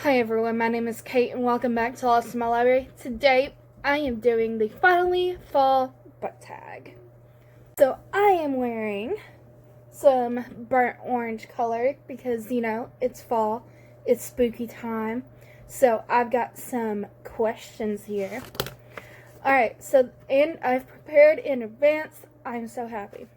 Hi everyone, my name is Kate and welcome back to Lost in My Library. Today I am doing the Finally Fall book tag. So I am wearing some burnt orange color because, it's fall, it's spooky time. So I've got some questions here. Alright, and I've prepared in advance. I'm so happy.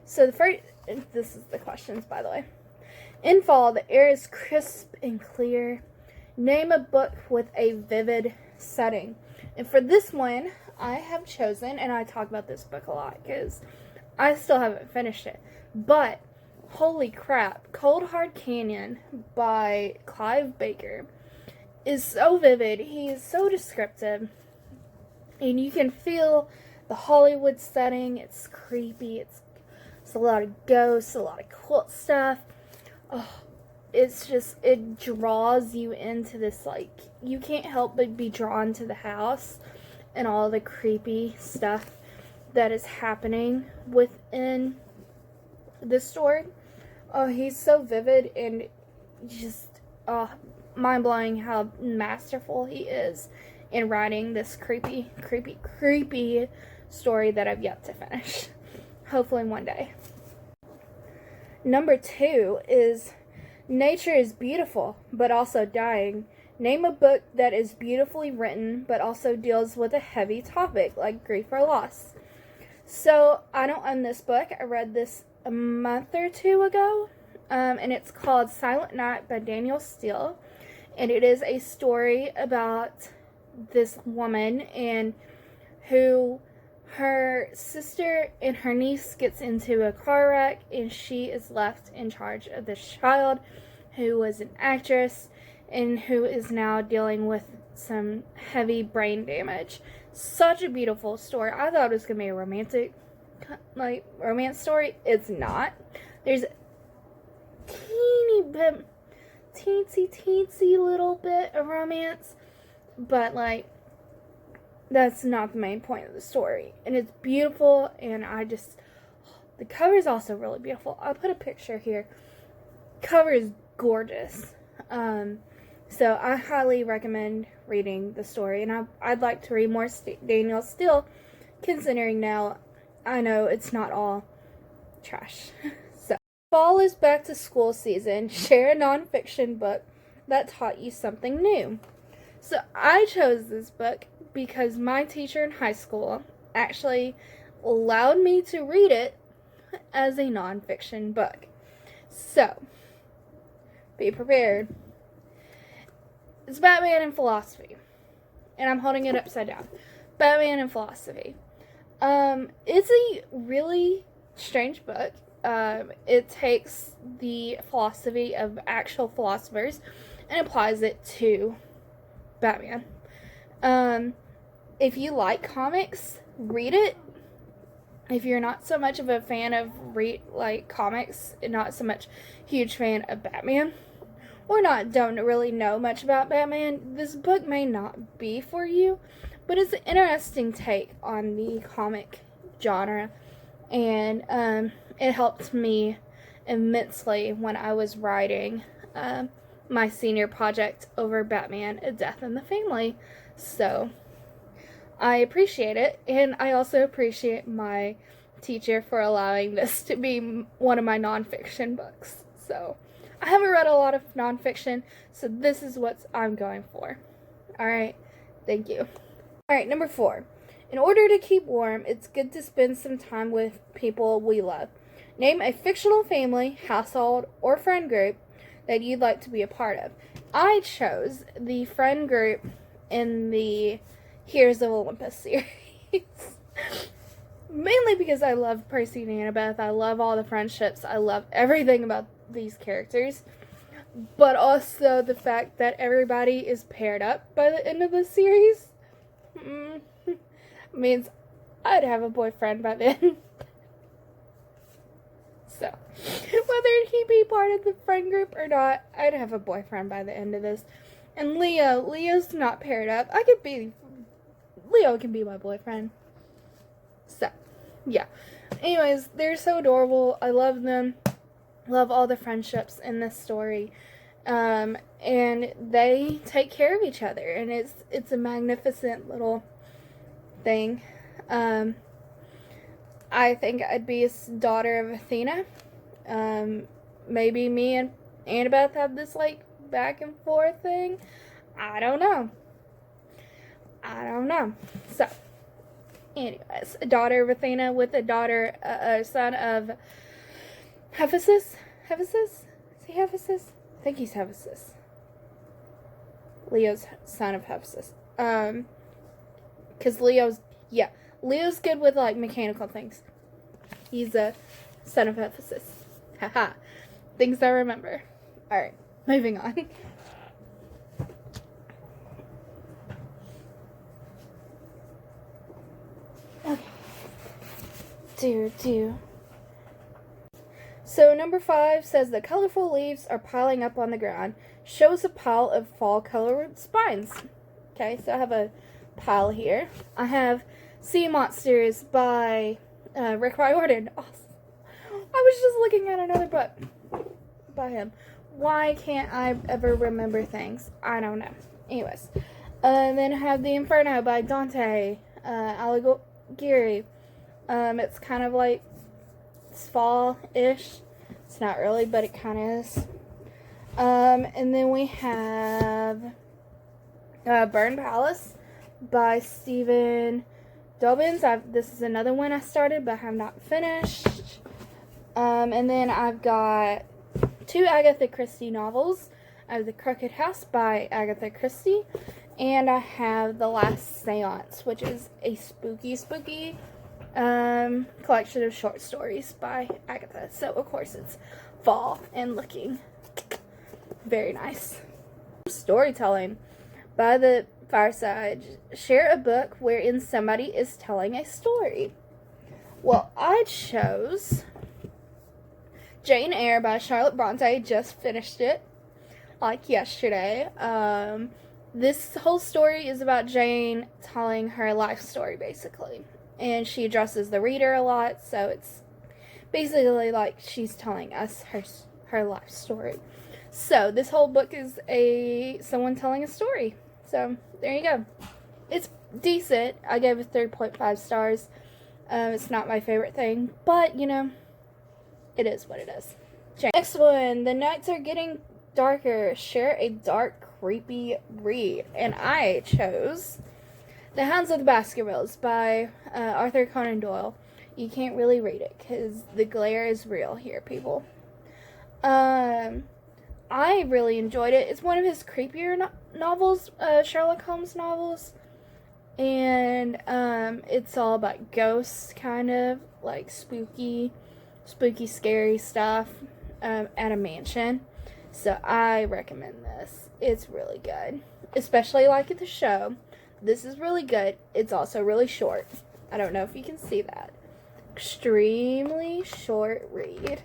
So this is the questions, by the way. In fall, the air is crisp and clear. Name a book with a vivid setting. And for this one, I have chosen, and I talk about this book a lot because I still haven't finished it. But, holy crap, Cold Hard Canyon by Clive Barker is so vivid. He is so descriptive. And you can feel the Hollywood setting. It's creepy. It's a lot of ghosts, a lot of cult stuff. Oh, it draws you into this, you can't help but be drawn to the house and all the creepy stuff that is happening within the story. Oh, he's so vivid and just, mind-blowing how masterful he is in writing this creepy story that I've yet to finish. Hopefully one day. Number 2 is Nature is Beautiful, but Also Dying. Name a book that is beautifully written, but also deals with a heavy topic, like grief or loss. So, I don't own this book. I read this a month or two ago, and it's called Silent Night by Danielle Steel. And it is a story about this woman and who her sister and her niece gets into a car wreck, and she is left in charge of this child who was an actress and who is now dealing with some heavy brain damage. Such a beautiful story. I thought it was going to be a romance story. It's not. There's a teensy little bit of romance, but that's not the main point of the story. And it's beautiful, and the cover is also really beautiful. I'll put a picture here. Cover is gorgeous. So I highly recommend reading the story, and I'd like to read more Danielle Steel, considering now I know it's not all trash. So, fall is back to school season. Share a nonfiction book that taught you something new. So I chose this book because my teacher in high school actually allowed me to read it as a nonfiction book. So, be prepared. It's Batman and Philosophy. And I'm holding it upside down. Batman and Philosophy. It's a really strange book. It takes the philosophy of actual philosophers and applies it to Batman. If you like comics, read it. If you're not so much of a fan of comics and not so much huge fan of Batman, or don't really know much about Batman, this book may not be for you, but it's an interesting take on the comic genre, and it helped me immensely when I was writing my senior project over Batman: A Death in the Family. So I appreciate it, and I also appreciate my teacher for allowing this to be one of my nonfiction books. So I haven't read a lot of nonfiction, so this is what I'm going for. Alright, thank you. Alright, number 4. In order to keep warm, it's good to spend some time with people we love. Name a fictional family, household, or friend group that you'd like to be a part of. I chose the friend group in the Heroes of Olympus series. Mainly because I love Percy and Annabeth. I love all the friendships. I love everything about these characters. But also the fact that everybody is paired up by the end of the series means I'd have a boyfriend by then. So, whether he be part of the friend group or not, I'd have a boyfriend by the end of this. And Leo's not paired up. Leo can be my boyfriend. So, yeah. Anyways, they're so adorable. I love them. Love all the friendships in this story. And they take care of each other, and it's a magnificent little thing. I think I'd be a daughter of Athena. Maybe me and Annabeth have this like back and forth thing. I don't know. So, anyways, a daughter of Athena with a son of Hephaestus. Is he Hephaestus? I think he's Hephaestus. Leo's son of Hephaestus. Because Leo's good with like mechanical things. He's a son of Hephaestus. Haha. Things I remember. Alright, moving on. Okay. So number 5 says the colorful leaves are piling up on the ground. Shows a pile of fall colored spines. Okay, so I have a pile here. I have Sea Monsters by Rick Riordan. Awesome. I was just looking at another book by him. Why can't I ever remember things? I don't know. Anyways. Then I have The Inferno by Dante Alighieri. It's kind of like it's fall-ish. It's not really, but it kind of is. And then we have Burn Palace by Stephen Dobbins. This is another one I started, but I have not finished. And then I've got 2 Agatha Christie novels. I have The Crooked House by Agatha Christie. And I have The Last Seance, which is a spooky collection of short stories by Agatha. So, of course, it's fall and looking very nice. Storytelling by The Fireside. Share a book wherein somebody is telling a story. Well, I chose Jane Eyre by Charlotte Bronte. Just finished it like yesterday. This whole story is about Jane telling her life story, basically. And she addresses the reader a lot, so it's basically like she's telling us her life story. So this whole book is someone telling a story. So there you go. It's decent. I gave it 3.5 stars. It's not my favorite thing, but you know, it is what it is. Next one, The Nights Are Getting Darker. Share a dark, creepy read. And I chose The Hounds of the Baskervilles by Arthur Conan Doyle. You can't really read it because the glare is real here, people. I really enjoyed it. It's one of his creepier novels, Sherlock Holmes novels. And it's all about ghosts, kind of, like spooky, scary stuff at a mansion. So I recommend this. It's really good. Especially like the show. This is really good. It's also really short. I don't know if you can see that. Extremely short read.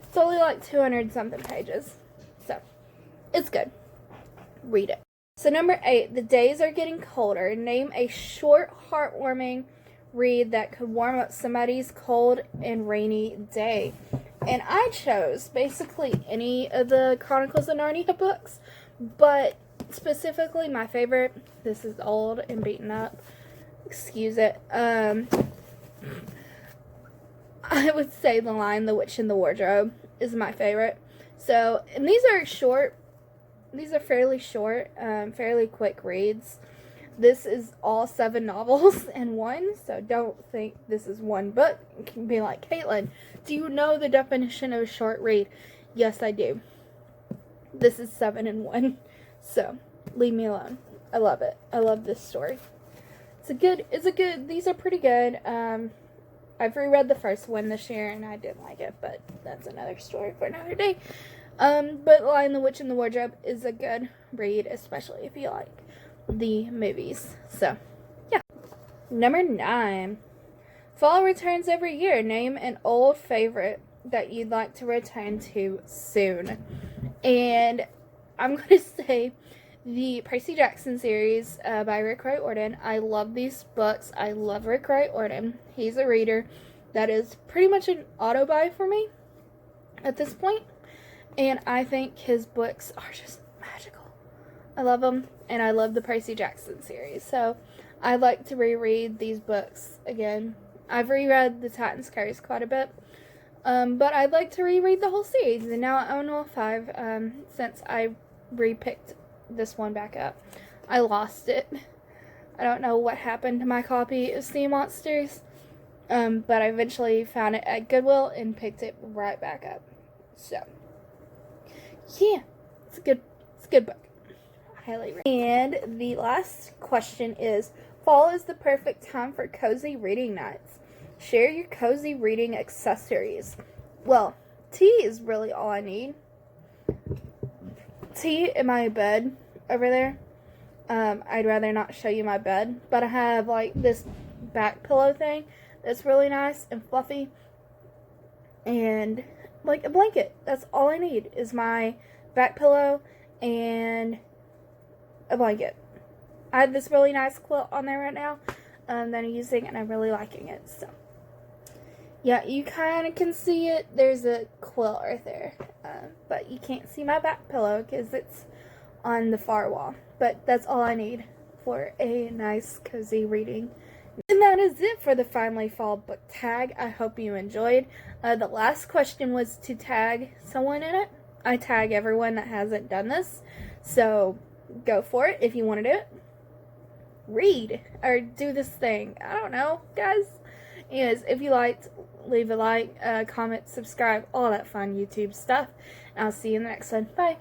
It's only like 200 something pages. So, it's good. Read it. So number 8, The Days Are Getting Colder. Name a short, heartwarming read that could warm up somebody's cold and rainy day. And I chose basically any of the Chronicles of Narnia books, but specifically my favorite, this is old and beaten up, excuse it, I would say The Lion, the Witch, and the Wardrobe is my favorite. So, and these are fairly short, fairly quick reads. This is all 7 novels in one, so don't think this is one book. It can be like, Caitlin, do you know the definition of a short read? Yes, I do. This is 7 in 1, so leave me alone. I love it. I love this story. These are pretty good. I've reread the first one this year, and I didn't like it, but that's another story for another day. But Lion, the Witch, and the Wardrobe is a good read, especially if you like the movies. So, yeah. Number 9. Fall returns every year. Name an old favorite that you'd like to return to soon. And I'm going to say the Percy Jackson series by Rick Riordan. I love these books. I love Rick Riordan. He's a reader that is pretty much an auto-buy for me at this point. And I think his books are just magical. I love them, and I love the Percy Jackson series. So I'd like to reread these books again. I've reread the Titan's Curse quite a bit, but I'd like to reread the whole series. And now I own all 5 since I repicked this one back up. I lost it. I don't know what happened to my copy of Sea Monsters, but I eventually found it at Goodwill and picked it right back up. So, yeah, it's a good book. Highly recommend. And the last question is, fall is the perfect time for cozy reading nights. Share your cozy reading accessories. Well, tea is really all I need. Tea in my bed over there. I'd rather not show you my bed, but I have like this back pillow thing that's really nice and fluffy, and like a blanket. That's all I need is my back pillow and a blanket. I have this really nice quilt on there right now that I'm using, and I'm really liking it. So yeah, you kind of can see it. There's a quilt right there, but you can't see my back pillow because it's on the far wall. But that's all I need for a nice cozy reading. And that is it for the Finally Fall book tag. I hope you enjoyed. The last question was to tag someone in it. I tag everyone that hasn't done this, so go for it if you want to do it. Read or do this thing. I don't know, guys. Anyways, if you liked, leave a like, comment, subscribe, all that fun YouTube stuff. And I'll see you in the next one. Bye.